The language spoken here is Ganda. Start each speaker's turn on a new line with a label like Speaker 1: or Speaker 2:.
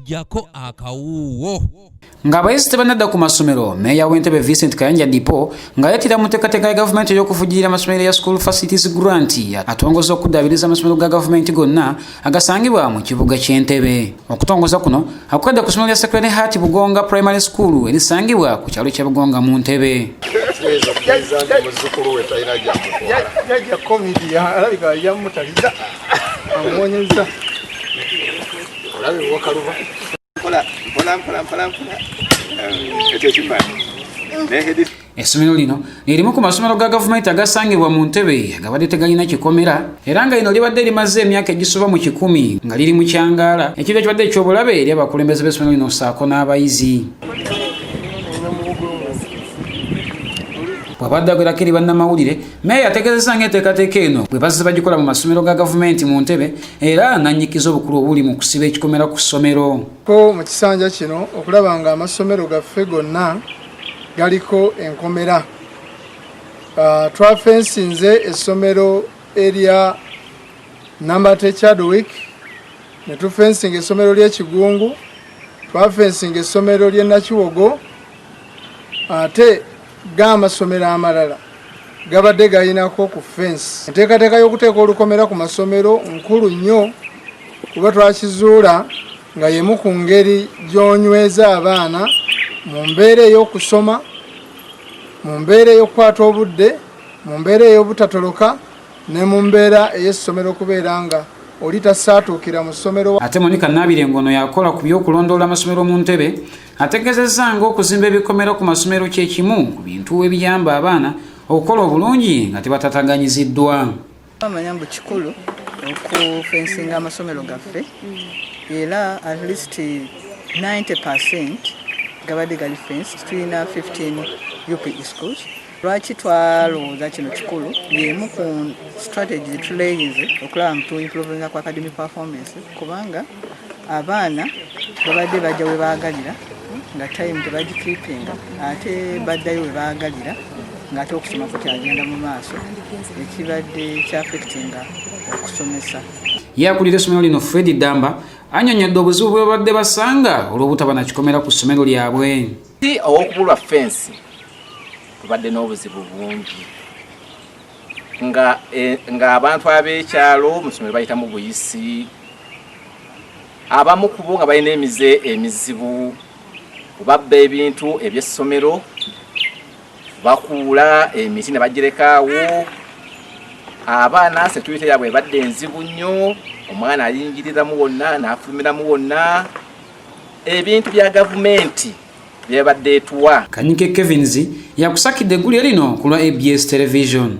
Speaker 1: jako akawuwo.
Speaker 2: Ng'abayizi tebanadda ku masomero, Meeya w'Entebbe Vincent Kayanja Dipo ng'ayatira mu nteekateeka ya gavumenti ey'okuvujjirira amasomero ya School Facilities Grant atongoza okuddaabiriza amasomero ga gavumenti gonna agasangibwa mu kibuga ky'Entebbe. Okutongoza kuno akukedde ku ssomero lya Sacred Heart Bugonga Primary School erisangibwa ku kyalo kya Bugonga mu Entebbe. Essomero lino lirimu ku masomero ga gavumenti agasangibwa mu Entebbe agabadde tegalina kikomera era nga lino libadde limaze emyaka egisoba mu 10 nga liri mu kyangaala ekintu ekibadde eky'obulabe eri abakulembeze b'essomero lino ssaako n'abayizi. Bw'abadde agerako eri bannamawulire, Meeya ategeezezza ng'enteekateeka eno bwe bazze bagikola mu masomero ga gavumenti mu Entebbe era n'annyikiza obukulu obuli mu kusiba ekikomera ku ssomero.
Speaker 3: Ko mu kisanja kino okulaba nga amasomero gaffe gonna galiko enkomera. Twafensinze essomero erya Nambate Chadwick, ne tufensinga essomero ly'Ekigungu, twafensinga essomero ly'e Nakiwogo, ate g'amasomero amalala gabadde galinako ku fensi. Enteekateeka y'okuteeka olukomera ku masomero nkulu nnyo kuba twakizuula nga yemu ku ngeri gy'onyweza abaana mu mbeera ey'okusoma, mu mbeera ey'okukwata obudde, mu mbeera ey'obutatoloka ne mu mbeera ey'essomero kubeera nga oli tasaatuukira mu ssomero.
Speaker 2: Ate Monica Nabirengono yakola ku by'okulondoola amasomero mu Entebbe ategeezezza ng'okuzimba ebikomera ku masomero kye kimu ku bintu ebiyamba abaana okukola obulungi nga tebatataganyiziddwa.
Speaker 4: Amanya mbu kikulu okufensinga amasomero gaffe era at least 90% gabadde gali fence. Tulina 15 UPE schools. Lwaki twalowooza kino kikulu yemu ku strategy tulayinze okulaba mu improvinga ku academic performance kubanga abaana babadde bajja we baagalira nga time tebagikeepinga ate baddayo we baagalira ng'ate okusoma kukyagenda mu maaso ekibadde kyaffectinga okusomesa.
Speaker 2: Yakulira essomero lino Fred Damba annyonnyodde obuzibu bwe babadde basanga olw'obutaba na kikomera ku ssomero lyabwe.
Speaker 5: Ow'okubulwa fensi tubadde n'obuzibu bungi nga abantu ab'ekyalo mu ssomero bayitamu buyisi, abamu ku bo nga balina emizibu babba ebintu eby'essomero, bakuula emiti ne bagirekaawo, abaana security yaabwe ebadde enzibu nnyo, omwana ayingiriramu wonna n'afulumiramu wonna, ebintu bya gavumenti byebadde etuwa.
Speaker 2: Kanyike Kevins yakusakidde eggulire lino ku lwa ABS Television.